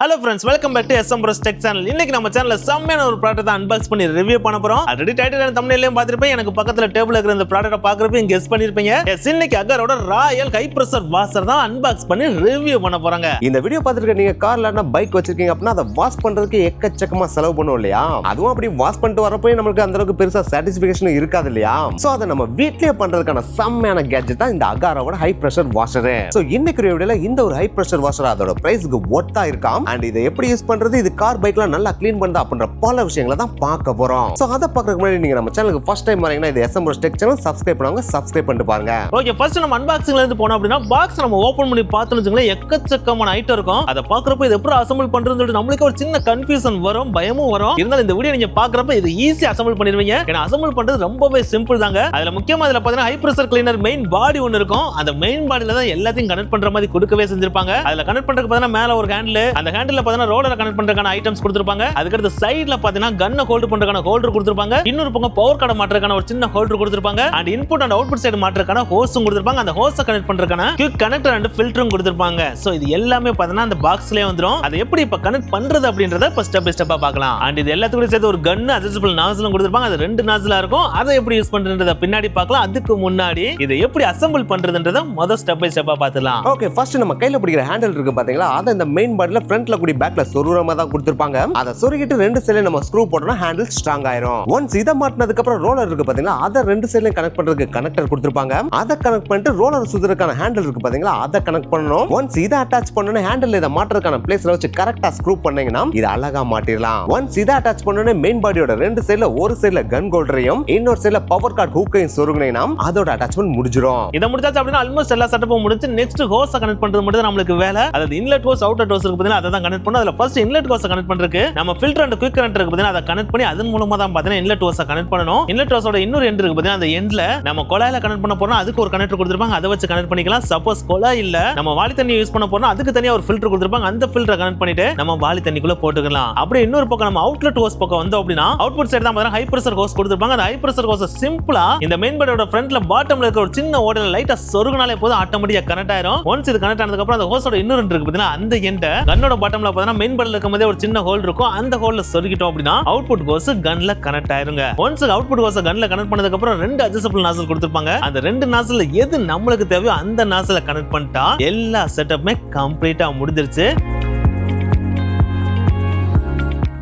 Hello friends, welcome back to SMBros Tech Channel. இன்னைக்கு நம்ம சேனல்ல செம்மையான ஒரு ப்ராடக்ட் அன்பாக்ஸ் பண்ணி ரிவ்யூ பண்ண போறோம். ஆல்ரெடி டைட்டில் அண்ட் தம்ப்நெயிலையும் பார்த்திருப்பீங்க. எனக்கு பக்கத்துல டேபிள்ல இருக்கிற இந்த ப்ராடக்ட்ட பார்க்கறப்ப கெஸ் பண்ணிருப்பீங்க. இன்னைக்கு அகாரோட ராயல் ஹை பிரஷர் வாஷர் தான் அன்பாக்ஸ் பண்ணி ரிவ்யூ பண்ண போறாங்க. இந்த வீடியோ பார்த்துட்டு நீங்க கார்ல இல்ல பைக் வச்சிருக்கீங்க அப்படினா அதை வாஷ் பண்றதுக்கு எக்கச்சக்கமா செலவு பண்ணுவோம் இல்லையா? அதுவும் அப்படி வாஷ் பண்ணிட்டு வரப்போ நமக்கு அந்த அளவுக்கு பெருசா சாட்டிஸ்ஃபிகேஷன் இருக்காது இல்லையா? சோ அதை நம்ம வீட்லயே பண்றதுக்கான செம்மையான கேட்ஜெட் தான் இந்த அகாரோட ஹை பிரஷர் வாஷர். சோ இன்னைக்கு வீடியோல இந்த ஒரு ஹை பிரஷர் வாஷர் அதோட பிரைஸ்க்கு ஒர்த்தா இருக்காம். அண்ட் இதை எப்படி யூஸ் பண்றது, இது கார் பைக்ல நல்லா க்ளீன் பண்ணா அப்படின்ற பல விஷயங்களை தான் பார்க்க போறோம். சோ அத பார்க்கறதுக்கு முன்னாடி நீங்க நம்ம சேனலுக்கு ஃபர்ஸ்ட் டைம் வரீங்கன்னா இது SMBros Tech Channel சப்ஸ்கிரைப் பண்ணுங்க, சப்ஸ்கிரைப் பண்ணிட்டு பாருங்க. ஓகே, ஃபர்ஸ்ட் நம்ம அன்பாக்சிங்ல இருந்து போறோம் அப்படினா பாக்ஸ் நம்ம ஓபன் பண்ணி பார்த்தோம்னு வெச்சுங்களேன், எக்கச்சக்கமான ஐட்டம் இருக்கும். அத பார்க்கறப்ப இது எப்படி அசெம்பிள் பண்றதுன்னு சொல்லிட்டு நமக்கு ஒரு சின்ன கன்ஃபியூஷன் வரும், பயமும் வரும். இருந்தாலும் இந்த வீடியோ நீங்க பார்க்கறப்ப இது ஈஸியா அசெம்பிள் பண்ணிடுவீங்க. ஏன்னா அசெம்பிள் பண்றது ரொம்பவே சிம்பிள் தாங்க. அதுல முக்கியமா அதுல பாத்தீங்கன்னா high pressure cleaner main body ஒன்னு இருக்கும். அந்த மெயின் பாடில தான் எல்லாத்தையும் கனெக்ட் பண்ற மாதிரி கொடுக்கவே செஞ்சிருப்பாங்க. அதுல கனெக்ட் பண்றதுக்கு பாத்தீங்கன்னா மேல ஒரு ஹேண்டில், அந்த ஹேண்டில்ல பாத்தீங்கன்னா ரோலரை கனெக்ட் பண்றதுக்கான ஐட்டம்ஸ் கொடுத்திருப்பாங்க. அதுக்கு அடுத்து சைடுல பாத்தீங்கன்னா கன்னை ஹோல்ட் பண்றதுக்கான ஹோல்டர் கொடுத்திருப்பாங்க. இன்னொரு பக்கம் பவர் கார்டை மாற்றதுக்கான ஒரு சின்ன ஹோல்டர் கொடுத்திருப்பாங்க. And input and output side மாற்றதுக்கான ஹோஸும் கொடுத்திருப்பாங்க. அந்த ஹோஸை கனெக்ட் பண்றதுக்கான குயிக் கனெக்டர் அண்ட் ஃபில்டரும் கொடுத்திருப்பாங்க. சோ இது எல்லாமே பாத்தீங்கன்னா அந்த பாக்ஸ்லயே வந்துரும். அதை எப்படி இப்ப கனெக்ட் பண்றது அப்படின்றத இப்ப ஸ்டெப் பை ஸ்டெப்பா பார்க்கலாம். அண்ட் இது எல்லாத்துக்கும் சேர்த்து ஒரு கன் அட்ஜஸ்டபிள் நாஸ்லும் கொடுத்திருப்பாங்க. அது ரெண்டு நாஸ்லா இருக்கும். அதை எப்படி யூஸ் பண்றதுன்றத பின்னாடி பார்க்கலாம். அதுக்கு முன்னாடி இதை எப்படி அசெம்பிள் பண்றதுன்றத முதல் ஸ்டெப் பை ஸ்டெப்பா பார்த்துலாம். ஓகே, ஃபர்ஸ்ட் நம்ம கையில பிடிக்கிற ஹேண்டில் இருக்கு பாத்தீங்களா, அத இந்த மெயின் பாடில ஃப்ரண்ட்ல கூடி பேக்ல சொருகுற மாதிரி தான் கொடுத்திருப்பாங்க. அத சொருகிட்டு ரெண்டு சைடுல நம்ம ஸ்க்ரூ போட்டோம்னா ஹேண்டில் ஸ்ட்ராங் ஆயிரும். ஒன்ஸ் இத மாட்டினதுக்கு அப்புறம் ரோலர் இருக்கு பாத்தீங்களா, அத ரெண்டு சைடுல கனெக்ட் பண்றதுக்கு கனெக்டர் கொடுத்திருப்பாங்க. அத கனெக்ட் பண்ணிட்டு ரோலர் சுத்துறதுக்கான ஹேண்டில் இருக்கு பாத்தீங்களா, அத கனெக்ட் பண்ணனும். ஒன்ஸ் இத அட்டாச் பண்ணனும் ஹேண்டில் இத மாற்றதுக்கான பிளேஸ்ல வச்சு கரெக்ட்டா ஸ்க்ரூ பண்ணீங்கனா இது அழகா மாட்டிரலாம். ஒன்ஸ் இத அட்டாச் பண்ணனும் மெயின் பாடியோட ரெண்டு சைடுல ஒரு சைடுல கன் ஹோல்டரையும் இன்னொரு சைடுல பவர் கார்டு ஹூக்கையும் சொருகுனீங்கனா அதோட அட்டாச்மென்ட் முடிஞ்சிரும். இத முடிச்சாச்சு அப்படினா ஆல்மோஸ்ட் எல்லா செட்டப்பும் முடிஞ்சு நெக்ஸ்ட் ஹோஸ கனெக்ட் பண்றது மட்டும் தான் நமக்கு வேலை. அதாவது இன்லெட் ஹோஸ் அவுட்லெட் ஹோஸ் இருக்கு பாத்தீங்களா, அத தான் கனெக்ட் பண்ணனும். அதுல ஃபர்ஸ்ட் இன்லெட் ஹோஸ கனெக்ட் பண்றதுக்கு நம்ம ஃபில்டர் அண்ட் குயிக் கனெக்டர் இருக்கு பாத்தீங்களா, அத கனெக்ட் பண்ணி அதன் மூலமா தான் பாத்தீங்கன்னா இன்லெட் ஹோஸ கனெக்ட் பண்ணனும். இன்லெட் ஹோஸோட இன்னொரு எண்ட் இருக்கு பாத்தீங்கன்னா, அந்த எண்ட்ல நம்ம குழாயில கனெக்ட் பண்ண போறோம். அதுக்கு ஒரு கனெக்டர் கொடுத்திருப்பாங்க. அத வச்சு கனெக்ட் பண்ணிக்கலாம். சப்போஸ் குழாய் இல்ல நம்ம வாளி தண்ணி யூஸ் பண்ண போறோம், அதுக்கு தனியா ஒரு ஃபில்டர் கொடுத்திருப்பாங்க. அந்த ஃபில்டரை கனெக்ட் பண்ணிட்டு நம்ம வாளி தண்ணிக்குள்ள போட்டுக்கலாம். அப்படியே இன்னொரு பக்கம் நம்ம அவுட்லெட் ஹோஸ் பக்கம் வந்தோம் அப்படினா அவுட்புட் சைடு தான் பாத்தீங்கன்னா ஹை பிரஷர் ஹோஸ் கொடுத்திருப்பாங்க. அந்த ஹை பிரஷர் ஹோஸ சிம்பிளா இந்த மெயின் பாடியோட ஃப்ரண்ட்ல பாட்டம்ல இருக்க ஒரு சின்ன ஓட்டையில லைட்டா சொருகுனாலே போதும், ஆட்டோமேட்டிக்கா கனெக்ட் ஆயிரும். ஒன்ஸ் இது கனெக்ட் ஆனதுக்கு அப்புறம் அந்த ஹோஸோட இன்னொரு எண்ட் இருக்கு பாத்தீங்கன்னா, அந்த எண்ட கன்னோட பாட்டம்ல பாத்தீங்கன்னா மெயின் பாடில இருக்கும்போதே ஒரு சின்ன ஹோல் இருக்கும். அந்த ஹோல்ல சொருகிட்டோம் அப்படினா அவுட்புட் ஹோஸ் கன்ல கனெக்ட் ஆயிருங்க. ஒன்ஸ் அவுட்புட் ஹோஸ கன்ல கனெக்ட் பண்ணதுக்கு அப்புறம் ரெண்டு அட்ஜஸ்டபிள் நாசல் கொடுத்திருப்பாங்க. அந்த ரெண்டு நாசல்ல எது நமக்கு தேவையோ அந்த நாசலை கனெக்ட் பண்ணிட்டா எல்லா செட்டப்புமே கம்ப்ளீட்டா முடிஞ்சிருச்சு.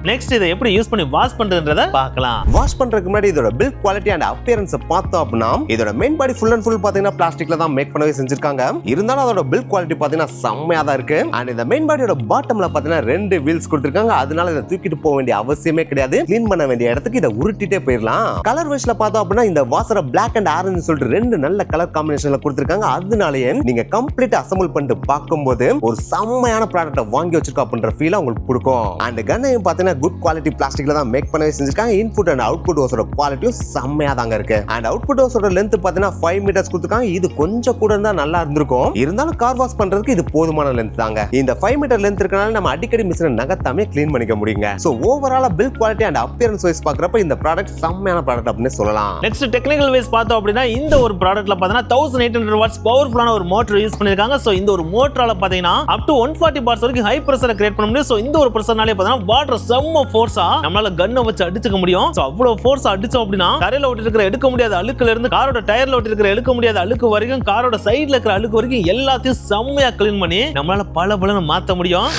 நெக்ஸ்ட் இதை எப்படி யூஸ் பண்ணி வாஷ் பண்றதுன்றத பார்க்கலாம். வாஷ் பண்றதுக்கு முன்னாடி இதோட பில்ட் குவாலிட்டி அண்ட் அப்பியரன்ஸ் பார்த்தோம் அப்படினா இதோட main body full and full பாத்தீங்கன்னா பிளாஸ்டிக்ல தான் மேக் பண்ணவே செஞ்சிருக்காங்க. இருந்தாலும் அதோட பில்ட் குவாலிட்டி பாத்தீங்கன்னா செம்மையா தான் இருக்கு. அண்ட் இந்த மெயின் பாடியோட பாட்டம்ல பாத்தீங்கன்னா ரெண்டு வீல்ஸ் கொடுத்திருக்காங்க. அதனால இதை தூக்கிட்டு போக வேண்டிய அவசியமே கிடையாது. க்ளீன் பண்ண வேண்டிய இடத்துக்கு இதை உருட்டிட்டே போயிடலாம். கலர் வைஸ்ல பார்த்தோம் அப்படினா இந்த வாஷரை பிளாக் அண்ட் ஆரஞ்சு சொல்லிட்டு ரெண்டு நல்ல கலர் காம்பினேஷன்ல கொடுத்திருக்காங்க. அதனாலயே நீங்க கம்ப்ளீட் அசெம்பிள் பண்ணிட்டு பார்க்கும்போது ஒரு செம்மையான ப்ராடக்ட்டை வாங்கி வச்சிருக்கோம் அப்படின்ற ஃபீல் உங்களுக்கு கொடுக்கும். அண்ட் கன்னையும் பாத்தீங்கன்னா குட் குவாலிட்டி பிளாஸ்டிக்ல தான் மேக் பண்ணவே செஞ்சிருக்காங்க. இன்புட் அண்ட் அவுட்புட் ஹோஸோட குவாலிட்டியும் செம்மையா தாங்க இருக்கு. அண்ட் அவுட்புட் ஹோஸோட லென்த் பாத்தீங்கன்னா 5 மீட்டர்ஸ் கொடுத்திருக்காங்க. இது கொஞ்சம் கூட இருந்தா நல்லா இருந்திருக்கும். இருந்தாலும் கார் வாஷ் பண்றதுக்கு இது போதுமான லென்த் தாங்க. இந்த 5 மீட்டர் லென்த் இருக்கனால நம்ம அடிக்கடி மிஷினை நகத்தாமே க்ளீன் பண்ணிக்க முடியுங்க. சோ ஓவராலா build quality and appearance wise பார்க்கறப்ப இந்த ப்ராடக்ட் செம்மையான ப்ராடக்ட் அப்படின்னு சொல்லலாம். நெக்ஸ்ட் டெக்னிக்கல் வைஸ் பார்த்தோம் அப்படினா இந்த ஒரு ப்ராடக்ட்ல பாத்தீங்கன்னா 1800 வாட்ஸ் பவர்ஃபுல்லான ஒரு மோட்டார் யூஸ் பண்ணிருக்காங்க. சோ இந்த ஒரு மோட்டரால பாத்தீங்கன்னா அப் டு 140 பார்ஸ் வரைக்கும் ஹை பிரஷரை கிரியேட் பண்ண முடியும். சோ இந்த ஒரு பிரஷர்னாலே பாத்தீங்கன்னா வாட்டர் செம்ம ஃபோர்ஸா நம்மளால கன்னை வச்சு அடிச்சுக்க முடியும். சோ அவ்வளவு ஃபோர்ஸ் அடிச்சோம் அப்படினா தரையில ஒட்டி இருக்கிற எடுக்க முடியாத அழுக்குல இருந்து காரோட டயர்ல ஒட்டி இருக்கிற எடுக்க முடியாத அழுக்கு வரைக்கும் காரோட சைடுல இருக்கிற அழுக்கு வரைக்கும் எல்லாத்தையும் செம்மையா க்ளீன் பண்ணி நம்மளால பளபளன்னு மாத்த முடியும்.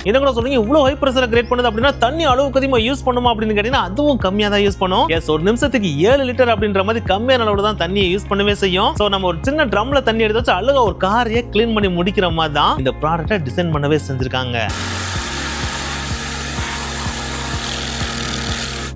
என்ன கூட சொல்றீங்க, இவ்வளவு ஹை பிரஷரை கிரியேட் பண்ணுது அப்படின்னா தண்ணி அளவுக்கு அதிகமா யூஸ் பண்ணுமா அப்படின்னு கேட்டீங்கன்னா அதுவும் கம்மியா தான் யூஸ் பண்ணும். எஸ், ஒரு நிமிஷத்துக்கு 7 லிட்டர் அப்படின்ற மாதிரி கம்மியான அளவுல தான் தண்ணியை யூஸ் பண்ணவே செய்யும். சோ நம்ம ஒரு சின்ன ட்ரம்ல தண்ணி எடுத்து வச்சு அழகா ஒரு காரையே க்ளீன் பண்ணி முடிக்கிற மாதிரி தான் இந்த ப்ராடக்ட்டை டிசைன் பண்ணவே செஞ்சிருக்காங்க.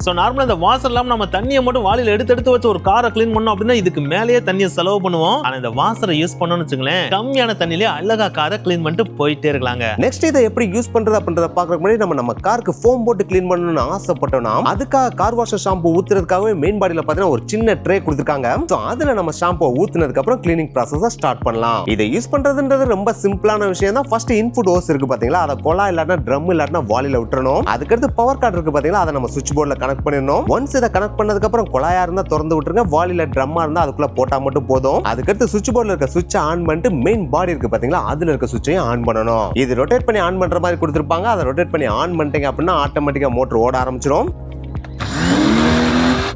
சோ நார்மலா இந்த வாஷர் இல்லாம நம்ம தண்ணியை மட்டும் வாளியில எடுத்து வச்சு ஒரு காரை க்ளீன் பண்ணோம் அப்படின்னா இதுக்கு மேலேயே தண்ணியை செலவு பண்ணுவோம். ஆனா இந்த வாஷரை யூஸ் பண்ணோம்னு வச்சுங்களேன், கம்மியான தண்ணியிலே அழகா காரை க்ளீன் பண்ணிட்டு போயிட்டே இருக்கலாங்க. நெக்ஸ்ட் இதை எப்படி யூஸ் பண்றது அப்படின்றத பார்க்கறதுக்கு முன்னாடி நம்ம காருக்கு ஃபோம் போட்டு க்ளீன் பண்ணணும்னு ஆசைப்பட்டோம்னா அதுக்காக கார் வாஷர் ஷாம்பு ஊத்துறதுக்காகவே மெயின் பாடியில பாத்தீங்கன்னா ஒரு சின்ன ட்ரே கொடுத்திருக்காங்க. சோ அதுல நம்ம ஷாம்பு ஊத்துனதுக்கு அப்புறம் க்ளீனிங் ப்ராசஸை ஸ்டார்ட் பண்ணலாம். இதை யூஸ் பண்றதுன்றது ரொம்ப சிம்பிளான விஷயம் தான். ஃபர்ஸ்ட் இன்புட் ஹோஸ் இருக்கு பாத்தீங்களா, அத குழாய் இல்லாட்டா ட்ரம் இல்லாட்டா வாளியில விட்டுறணும். அதுக்கடுத்து பவர் கார்டு இருக்கு பாத்தீங்களா, அதை நம்ம சுவிட்ச் போர்ட்ல கனெக்ட் பண்ணிடணும். ஒன்ஸ் இதை கனெக்ட் பண்ணதுக்கு அப்புறம் குழாயா இருந்தா திறந்து விட்டுருங்க, வாலில ட்ரம்மா இருந்தா அதுக்குள்ள போட்டா மட்டும் போதும். அதுக்கடுத்து சுவிட்ச் போர்டுல இருக்க சுவிட்ச் ஆன் பண்ணிட்டு மெயின் பாடி இருக்கு பாத்தீங்களா, அதுல இருக்க சுவிட்சையும் ஆன் பண்ணணும். இது ரொட்டேட் பண்ணி ஆன் பண்ற மாதிரி கொடுத்திருப்பாங்க. அதை ரொட்டேட் பண்ணி ஆன் பண்ணிட்டீங்க அப்படின்னா ஆட்டோமேட்டிக்கா மோட்டர் ஓட ஆரம்பிச்சிடும்.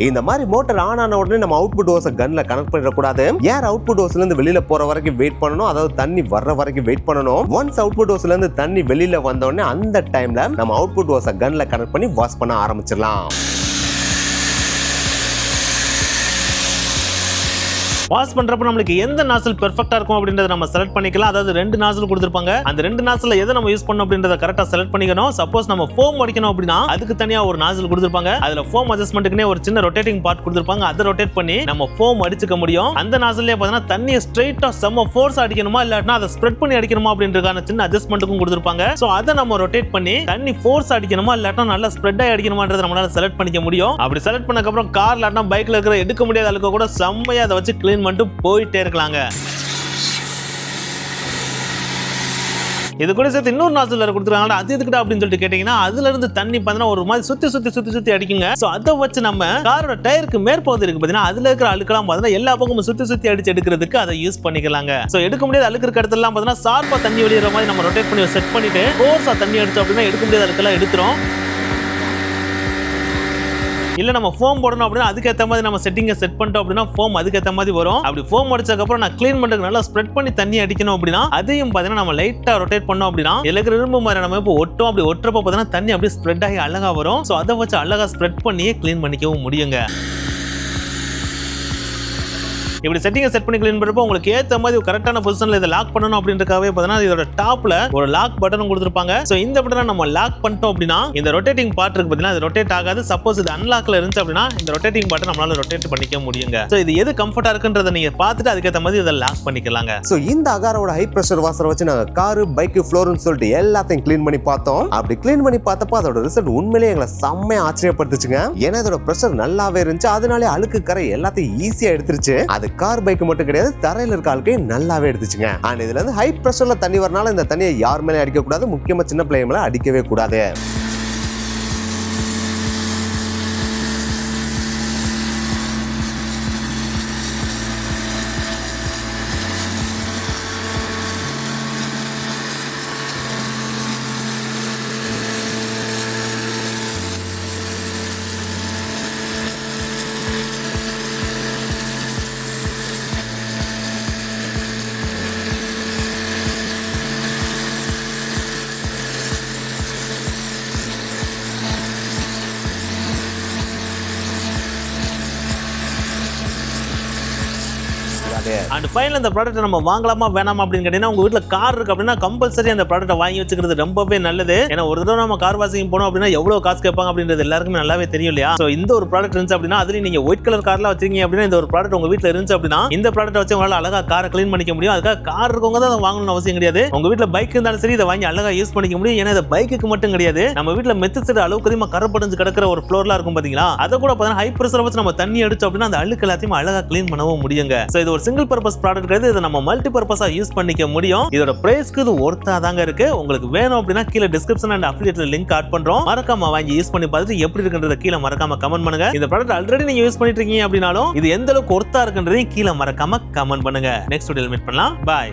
இந்த மாதிரி மோட்டர் ஆன் ஆன உடனே நம்ம அவுட்புட் ஹோஸை கன்ல கனெக்ட் பண்ணிடக்கூடாது. ஏர் அவுட்புட் ஹோஸ்ல இருந்து வெளியில போற வரைக்கும் வெயிட் பண்ணணும், அதாவது தண்ணி வர்ற வரைக்கும் வெயிட் பண்ணணும். ஒன்ஸ் அவுட்புட் ஹோஸ்ல இருந்து தண்ணி வெளியில வந்த உடனே அந்த டைம்ல நம்ம அவுட்புட் ஹோஸை கன்ல கனெக்ட் பண்ணி வாஷ் பண்ண ஆரம்பிச்சிடலாம். வாஷ் பண்றப்ப நம்மளுக்கு எந்த நாசல் பெர்ஃபெக்ட்டா இருக்கும் அப்படின்றத நம்ம செலக்ட் பண்ணிக்கலாம். அதாவது 2 நாசல் கொடுத்திருப்பாங்க, அந்த 2 நாசல்ல எதை நம்ம யூஸ் பண்ணணும் அப்படின்றத கரெக்ட்டா செலக்ட் பண்ணிக்கணும். சப்போஸ் நம்ம ஃபோம் அடிக்கணும் அப்படின்னா அதுக்கு தனியா ஒரு நாசல் கொடுத்திருப்பாங்க. அதுல ஃபோம் அட்ஜஸ்ட்மென்ட்க்குனே ஒரு சின்ன ரொட்டேட்டிங் பார்ட் கொடுத்திருப்பாங்க. அதை ரொட்டேட் பண்ணி நம்ம ஃபோம் அடிச்சுக்க முடியும். அந்த நாசல்லே பார்த்தா தண்ணியை ஸ்ட்ரைட்டா செம்ம ஃபோர்ஸ் அடிக்கணுமா இல்லாட்டினா அதை ஸ்ப்ரெட் பண்ணி அடிக்கணுமா அப்படின்றதுக்கான சின்ன அட்ஜஸ்ட்மென்ட்க்கும் கொடுத்திருப்பாங்க. சோ அதை நம்ம ரொட்டேட் பண்ணி தண்ணி ஃபோர்ஸ் அடிக்கணுமா இல்லாட்டினா நல்லா ஸ்ப்ரெட் ஆகி அடிக்கணுமான்றதை நம்மளால செலக்ட் பண்ணிக்க முடியும். அப்படி செலக்ட் பண்ணதுக்கு அப்புறம் கார் இல்லாட்டினா பைக்ல இருக்கிற எடுக்க முடியாத அளவுக்கு கூட செம்மையா அதை வச்சு க்ளீன் பண்ணிட்டு போயிட்டே இருக்கலாங்க. இது கூட சேர்த்து இன்னொரு நாசல் கொடுத்துருக்காங்க. அது எதுக்குடா அப்படின்னு சொல்லிட்டு கேட்டீங்கன்னா, அதுல இருந்து தண்ணி பார்த்தீங்கன்னா ஒரு மாதிரி சுத்தி அடிக்குங்க. சோ அதை வச்சு நம்ம காரோட டயருக்கு மேற்பகுதி இருக்கு பாத்தீங்கன்னா, அதுல இருக்கிற அழுக்கெல்லாம் பார்த்தீங்கன்னா எல்லா பக்கமும் சுத்தி அடிச்சு எடுக்கிறதுக்கு அதை யூஸ் பண்ணிக்கலாங்க. சோ எடுக்க முடியாத அழுக்கு இருக்க இடத்துல எல்லாம் பார்த்தீங்கன்னா சார்பா தண்ணி வெளியிற மாதிரி நம்ம ரொட்டேட் பண்ணி செட் பண்ணிட்டு ஃபோர்ஸா தண்ணி அடிச்சோம் அப்படின்னா எடுக்க முடியாத அழுக்கெல்லாம் எடுத்துரும். இல்ல நம்ம ஃபோம் போடணும் அப்படின்னா அதுக்கேற்ற மாதிரி நம்ம செட்டிங்கை செட் பண்ணிட்டோம் அப்படின்னா ஃபோம் அதுக்கேற்ற மாதிரி வரும். அப்படி ஃபோம் அடிச்சதுக்கு அப்புறம் நான் க்ளீன் பண்றதுக்கு நல்லா ஸ்ப்ரெட் பண்ணி தண்ணி அடிக்கணும் அப்படின்னா அதையும் பார்த்தீங்கன்னா நம்ம லைட்டா ரொட்டேட் பண்ணோம் அப்படின்னா எல்லாருக்கும் இரும்பு மாதிரி நம்ம இப்போ ஒட்டும். அப்படி ஒட்டுறப்ப பார்த்தீங்கன்னா தண்ணி அப்படியே ஸ்ப்ரெட் ஆகி அழகா வரும். ஸோ அதை வச்சு அழகா ஸ்ப்ரெட் பண்ணியே க்ளீன் பண்ணிக்கவும் முடியுங்க. இப்படி செட்டிங்கை செட் பண்ணி க்ளீன் பண்றப்போ உங்களுக்கு ஏற்ற மாதிரி கரெக்டான பொசிஷன்ல இதை லாக் பண்ணணும் அப்படின்றக்காகவே பார்த்தீங்கன்னா இதோட டாப்ல ஒரு லாக் பட்டனும் கொடுத்துருப்பாங்க. ஸோ இந்த பட்டனை நம்ம லாக் பண்ணிட்டோம் அப்படின்னா இந்த ரொட்டேட்டிங் பார்ட் இருக்கு பார்த்தீங்கன்னா அது ரொட்டேட் ஆகாது. சப்போஸ் இது அன்லாக்ல இருந்துச்சு அப்படின்னா இந்த ரொட்டேட்டிங் பார்ட்டை நம்மளால ரொட்டேட் பண்ணிக்க முடியுங்க. ஸோ இது எது கம்ஃபர்ட்டா இருக்குன்றதை நீங்க பார்த்துட்டு அதுக்கேற்ற மாதிரி இதை லாக் பண்ணிக்கலாங்க. ஸோ இந்த அகாரோட ஹை பிரஷர் வாஷரை வச்சு நாங்கள் காரு பைக்கு ஃப்ளோர்னு சொல்லிட்டு எல்லாத்தையும் க்ளீன் பண்ணி பார்த்தோம். அப்படி க்ளீன் பண்ணி பார்த்தப்போ அதோட ரிசல்ட் உண்மையிலேயே எங்களை செம்மையா ஆச்சரியப்படுத்துச்சுங்க. ஏன்னா இதோட பிரஷர் நல்லாவே இருந்துச்சு, அதனாலே அழுக்கு கரை எல்லாத்தையும் ஈஸியா எடுத்துருச்சு. அது கார் பைக்கு மட்டும் கிடையாது, தரையில இருக்க ஆளுக்கையும் நல்லாவே எடுத்துச்சுங்க. அண்ட் இதுல இருந்து ஹை பிரஷர்ல தண்ணி வரனால இந்த தண்ணியை யார் மேலே அடிக்க கூடாது, முக்கியமா சின்ன பிள்ளைங்க மேல அடிக்கவே கூடாது. அண்ட் ஃபைனல் இந்த ப்ராடக்ட் நம்ம வாங்கலாமா வேணாமா அப்படின்னு கேட்டீங்கன்னா உங்க வீட்டுல கார் இருக்கு அப்படின்னா கம்பல்சரி அந்த ப்ராடக்ட்டை வாங்கி வச்சுக்கிறது ரொம்பவே நல்லது. ஏன்னா ஒரு தடவை நம்ம கார் வாஷிங் போனோம் அப்படின்னா எவ்வளவு காசு கேட்பாங்க அப்படின்றது எல்லாருக்குமே நல்லாவே தெரியும் இல்லையா. சோ இந்த ஒரு ப்ராடக்ட் இருந்துச்சு அப்படின்னா அதுல நீங்க ஒயிட் கலர் கார்ல வச்சிருக்கீங்க அப்படின்னா இந்த ஒரு ப்ராடக்ட் உங்க வீட்டுல இருந்துச்சு அப்படின்னா இந்த ப்ராடக்ட் வச்சு உங்களால அழகா காரை க்ளீன் பண்ணிக்க முடியும். அதுக்காக கார் இருக்கவங்க தான் அதை வாங்கணும்னு அவசியம் கிடையாது. உங்க வீட்டுல பைக் இருந்தாலும் சரி இதை வாங்கி அழகா யூஸ் பண்ணிக்க முடியும். ஏன்னா இந்த பைக்குக்கு மட்டும் கிடையாது, நம்ம வீட்டுல மெத்து அளவுக்கு அதிகமா கரப்படைஞ்சு கிடக்கிற ஒரு ஃப்ளோர்லாம் இருக்கும் பாத்தீங்களா, அதை கூட பார்த்தீங்கன்னா ஹை பிரஷர் வச்சு நம்ம தண்ணி அடிச்சோம் அப்படின்னா அந்த அழுக்கு எல்லாத்தையும் அழகா க்ளீன் பண்ணவும் முடியுங்க. சோ இது ஒரு சிங்கிள் பர்பஸ் ப்ராடக்ட் கிடையாது, இதை நம்ம மல்டி பர்பஸா யூஸ் பண்ணிக்க முடியும். இதோட பிரைஸ்க்கு இது ஒர்த்தா தாங்க இருக்கு. உங்களுக்கு வேணும் அப்படின்னா கீழே description and affiliate link add பண்றோம். மறக்காம வாங்கி யூஸ் பண்ணி பார்த்துட்டு எப்படி இருக்குன்றத கீழே மறக்காம கமெண்ட் பண்ணுங்க. இந்த ப்ராடக்ட் ஆல்ரெடி நீங்க யூஸ் பண்ணிட்டு இருக்கீங்க அப்படினாலும் இது எந்த அளவுக்கு ஒர்த்தா இருக்குன்றதையும் கீழே மறக்காம கமெண்ட் பண்ணுங்க. நெக்ஸ்ட் வீடியோல மீட் பண்ணலாம். பை.